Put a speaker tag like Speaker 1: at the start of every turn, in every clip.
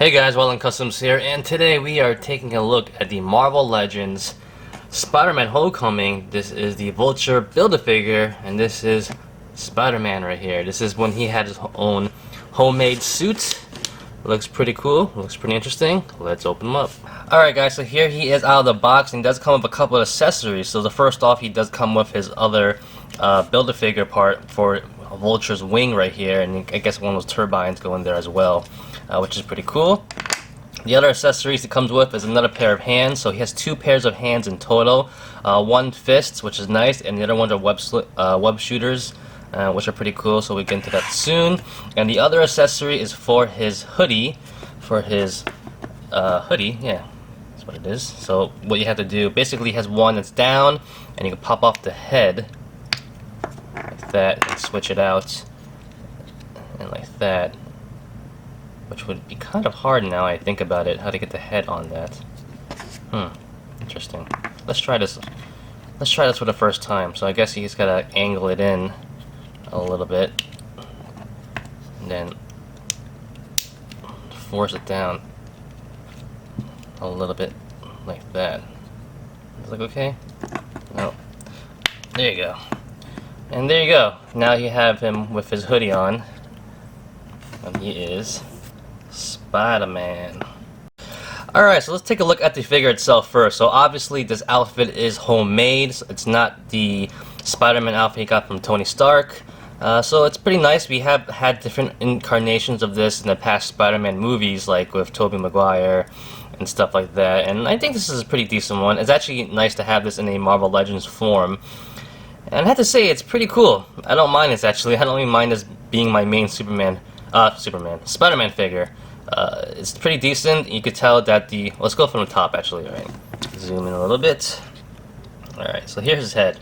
Speaker 1: Hey guys, Wellen Customs here, and today we are taking a look at the Marvel Legends Spider-Man Homecoming. This is the Vulture Build-A-Figure, and this is Spider-Man right here. This is when he had his own homemade suit. Looks pretty cool, looks pretty interesting. Let's open him up. Alright guys, so here he is out of the box, and he does come with a couple of accessories. So the first off, he does come with his other Build-A-Figure part for Vulture's wing right here, and I guess one of those turbines go in there as well. Which is pretty cool. The other accessories he comes with is another pair of hands, so he has two pairs of hands in total. One fists, which is nice, and the other ones are web shooters, which are pretty cool, so we get into that soon. And the other accessory is for his hoodie, yeah, that's what it is. So what you have to do, basically he has one that's down, and you can pop off the head, like that, and switch it out, and like that. Which would be kind of hard now I think about it, how to get the head on that. Interesting. Let's try this. Let's try this for the first time. So I guess you just gotta angle it in a little bit, and then force it down a little bit like that. Does it look okay? No. There you go. And there you go. Now you have him with his hoodie on, and he is Spider-Man. Alright, so let's take a look at the figure itself first. So obviously this outfit is homemade. So it's not the Spider-Man outfit he got from Tony Stark. So it's pretty nice. We have had different incarnations of this in the past Spider-Man movies, like with Tobey Maguire and stuff like that. And I think this is a pretty decent one. It's actually nice to have this in a Marvel Legends form. And I have to say, it's pretty cool. I don't mind this actually. I don't even mind this being my main Spider-Man figure. It's pretty decent. You could tell that let's go from the top actually, alright. Zoom in a little bit. Alright, so here's his head.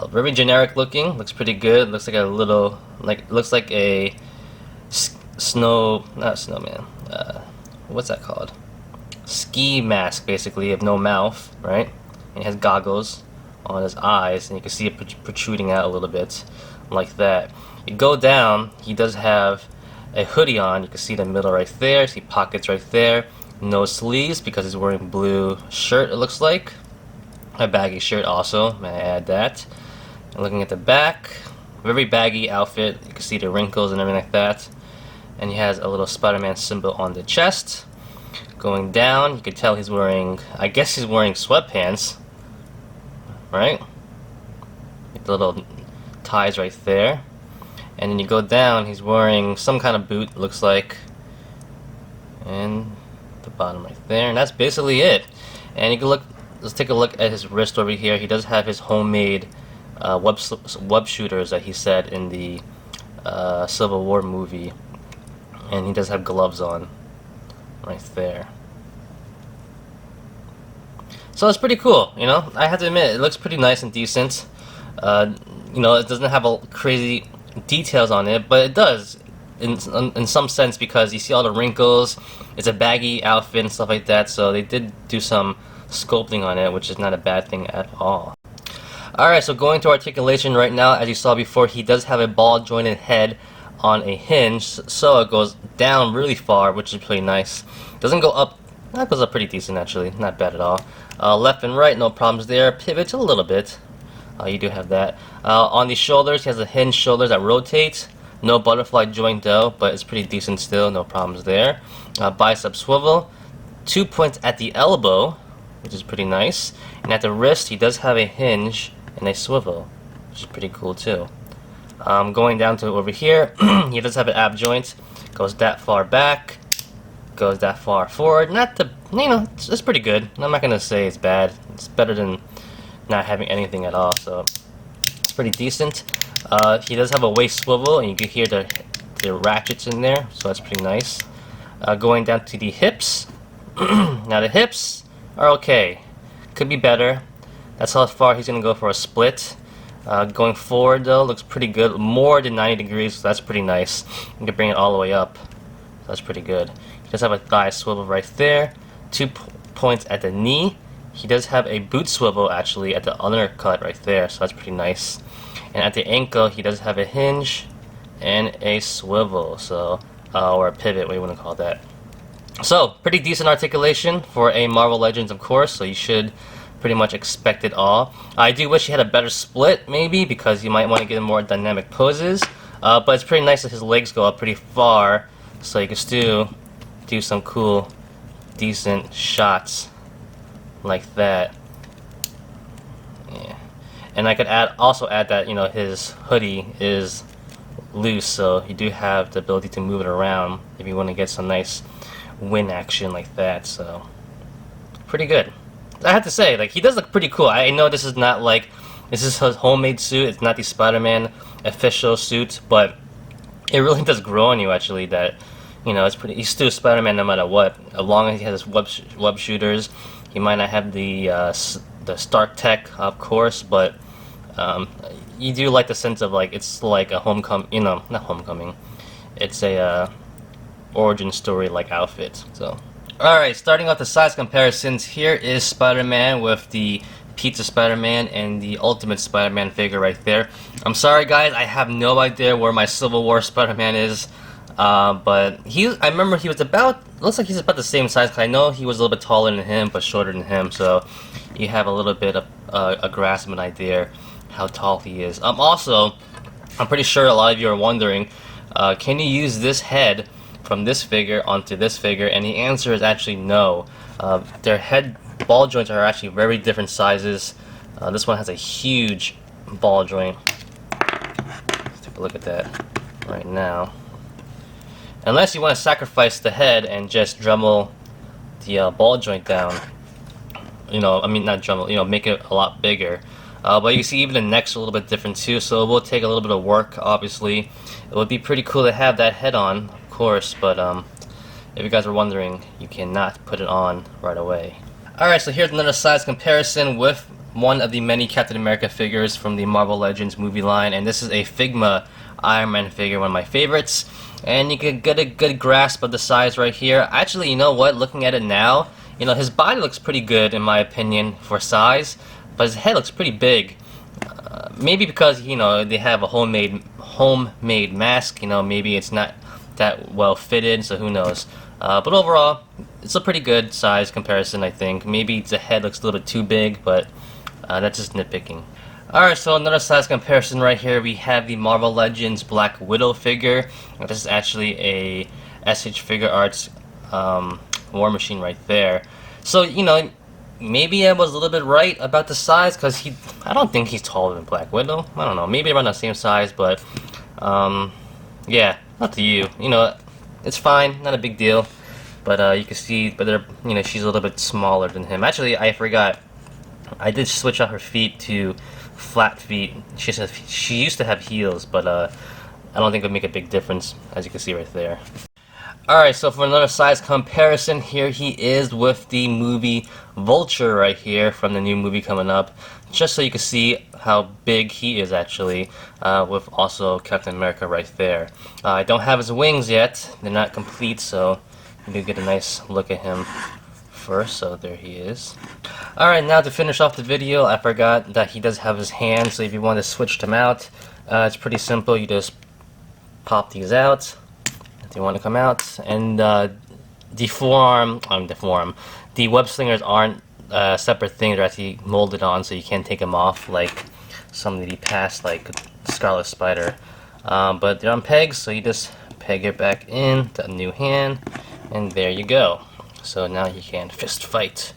Speaker 1: Very generic looking, looks pretty good. Looks like a little, looks like a not snowman. What's that called? Ski mask, basically, of no mouth, right? And he has goggles on his eyes, and you can see it protruding out a little bit, like that. You go down, he does have a hoodie on. You can see the middle right there, see pockets right there, no sleeves because he's wearing blue shirt, it looks like. A baggy shirt also, may I add that. And looking at the back, very baggy outfit, you can see the wrinkles and everything like that. And he has a little Spider-Man symbol on the chest. Going down, you can tell he's wearing, I guess he's wearing sweatpants, right? With the little ties right there. And then you go down, he's wearing some kind of boot, looks like, and the bottom right there, and that's basically it. And you can look, let's take a look at his wrist over here. He does have his homemade web shooters that he said in the Civil War movie, and he does have gloves on right there. So it's pretty cool, you know. I have to admit, it looks pretty nice and decent. You know, it doesn't have a crazy details on it, but it does in some sense, because you see all the wrinkles. It's a baggy outfit and stuff like that, so they did do some sculpting on it, which is not a bad thing at all. Alright, so going to articulation right now, as you saw before, he does have a ball jointed head on a hinge, so it goes down really far, which is pretty nice. Doesn't go up, that goes up pretty decent actually, not bad at all. Left and right, no problems there. Pivots a little bit. You do have that. On the shoulders, he has a hinged shoulders that rotate. No butterfly joint though, but it's pretty decent still, no problems there. Bicep swivel. 2 points at the elbow, which is pretty nice. And at the wrist, he does have a hinge and a swivel, which is pretty cool too. Going down to over here, he does have an ab joint. Goes that far back, goes that far forward. Not the, you know, it's pretty good. I'm not gonna say it's bad. It's better than not having anything at all, so it's pretty decent. He does have a waist swivel, and you can hear the ratchets in there, so that's pretty nice. Going down to the hips. Now the hips are okay. Could be better. That's how far he's going to go for a split. Going forward though, looks pretty good. More than 90 degrees, so that's pretty nice. You can bring it all the way up. So that's pretty good. He does have a thigh swivel right there. 2 points at the knee. He does have a boot swivel actually at the undercut right there, so that's pretty nice. And at the ankle, he does have a hinge and a swivel, so or a pivot, what do you want to call that? So, pretty decent articulation for a Marvel Legends, of course, so you should pretty much expect it all. I do wish he had a better split, maybe, because you might want to get more dynamic poses, but it's pretty nice that his legs go up pretty far, so you can still do some cool, decent shots like that. Yeah. And I could also add that, you know, his hoodie is loose, so you do have the ability to move it around if you want to get some nice wind action like that. So pretty good. I have to say, like, he does look pretty cool. I know this is not like, this is his homemade suit, it's not the Spider-Man official suit, but it really does grow on you actually that, you know, it's pretty, he's still Spider-Man no matter what. As long as he has his web shooters, he might not have the Stark Tech, of course, but you do like the sense of, like, it's like a homecoming, you know, not homecoming, it's a origin story like outfit. So alright, starting off the size comparisons, here is Spider-Man with the Pizza Spider-Man and the Ultimate Spider-Man figure right there. I'm sorry guys, I have no idea where my Civil War Spider-Man is, but I remember he was about, looks like he's about the same size, because I know he was a little bit taller than him, but shorter than him, so you have a little bit of a grasp of an idea how tall he is. Also, I'm pretty sure a lot of you are wondering, can you use this head from this figure onto this figure? And the answer is actually no. Their head ball joints are actually very different sizes. This one has a huge ball joint. Let's take a look at that right now. Unless you want to sacrifice the head and just Dremel the ball joint down, you know, I mean not Dremel, you know, make it a lot bigger. But you can see even the neck's a little bit different too, so it will take a little bit of work, obviously. It would be pretty cool to have that head on, of course, but if you guys are wondering, you cannot put it on right away. Alright, so here's another size comparison with one of the many Captain America figures from the Marvel Legends movie line, and this is a Figma Iron Man figure, one of my favorites. And you can get a good grasp of the size right here. Actually, you know what, looking at it now, you know, his body looks pretty good in my opinion for size, but his head looks pretty big. Maybe because, you know, they have a homemade mask, you know, maybe it's not that well fitted, so who knows. But overall, it's a pretty good size comparison, I think. Maybe the head looks a little bit too big, but that's just nitpicking. Alright, so another size comparison right here. We have the Marvel Legends Black Widow figure. This is actually a SH Figure Arts War Machine right there. So, you know, maybe I was a little bit right about the size, because I don't think he's taller than Black Widow. I don't know, maybe around the same size, but yeah, up to you. You know, it's fine, not a big deal. But you can see, but you know, she's a little bit smaller than him. Actually, I forgot. I did switch out her feet to flat feet. She used to have heels, but I don't think it would make a big difference, as you can see right there. Alright, so for another size comparison, here he is with the movie Vulture right here from the new movie coming up, just so you can see how big he is actually, with also Captain America right there. I don't have his wings yet, they're not complete, so you can get a nice look at him first. So there he is. Alright, now to finish off the video, I forgot that he does have his hands, so if you want to switch them out, it's pretty simple. You just pop these out if they want to come out, and the forearm, the web slingers aren't separate things. They're actually molded on, so you can't take them off like some of the past, like Scarlet Spider. But they're on pegs, so you just peg it back in to a new hand, and there you go. So now you can fist fight.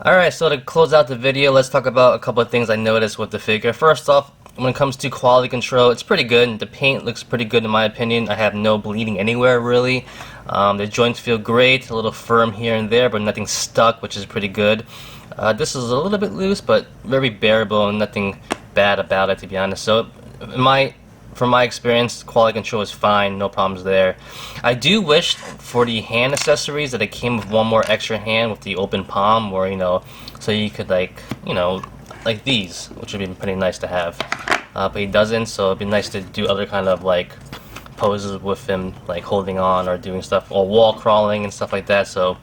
Speaker 1: Alright, so to close out the video, let's talk about a couple of things I noticed with the figure. First off, when it comes to quality control, it's pretty good. The paint looks pretty good in my opinion. I have no bleeding anywhere really. The joints feel great, a little firm here and there, but nothing stuck, which is pretty good. This is a little bit loose, but very bearable and nothing bad about it, to be honest. So from my experience, quality control is fine, no problems there. I do wish for the hand accessories that it came with one more extra hand with the open palm, or, you know, so you could, like, you know, like these, which would be pretty nice to have. But he doesn't, so it'd be nice to do other kind of, like, poses with him, like holding on or doing stuff, or wall crawling and stuff like that. So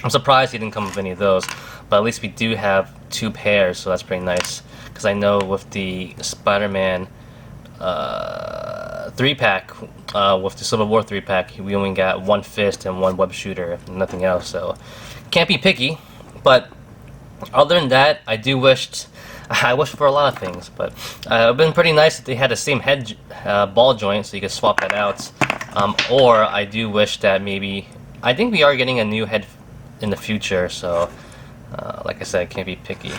Speaker 1: I'm surprised he didn't come with any of those, but at least we do have two pairs, so that's pretty nice. Because I know with the Spider-Man 3 3-pack with the Civil War 3-pack. We only got one fist and one web shooter, nothing else. So can't be picky. But other than that, I wish for a lot of things, but it would have been pretty nice if they had the same head ball joint, so you could swap that out. Or I do wish that maybe, I think we are getting a new head in the future, so like I said, I can't be picky.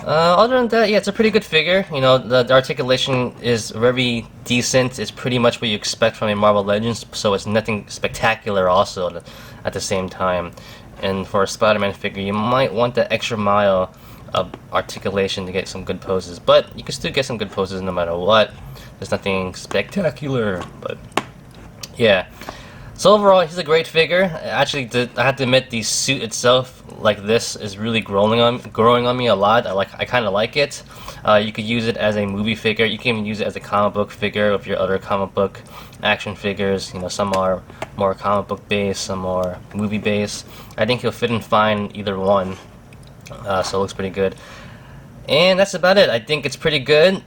Speaker 1: Other than that, yeah, it's a pretty good figure. You know, the articulation is very decent. It's pretty much what you expect from a Marvel Legends, so it's nothing spectacular also at the same time. And for a Spider-Man figure, you might want the extra mile of articulation to get some good poses, but you can still get some good poses no matter what. There's nothing spectacular, but yeah. So overall, he's a great figure. Actually, I have to admit, the suit itself, like this, is really growing on me a lot. I kind of like it. You could use it as a movie figure. You can even use it as a comic book figure with your other comic book action figures. You know, some are more comic book based, some are movie based. I think he'll fit in fine either one. So it looks pretty good. And that's about it. I think it's pretty good.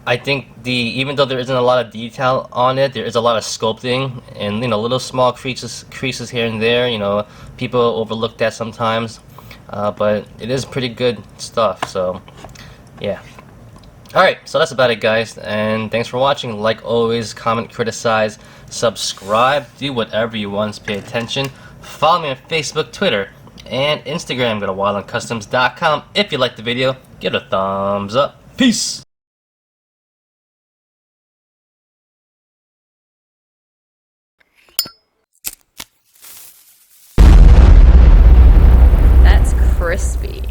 Speaker 1: I think even though there isn't a lot of detail on it, there is a lot of sculpting and, you know, little small creases here and there. You know, people overlook that sometimes, but it is pretty good stuff. So yeah. Alright, so that's about it, guys, and thanks for watching. Like always, comment, criticize, subscribe, do whatever you want to pay attention. Follow me on Facebook, Twitter, and Instagram. Go to wildlandcustoms.com. If you liked the video, give it a thumbs up. Peace!
Speaker 2: That's crispy.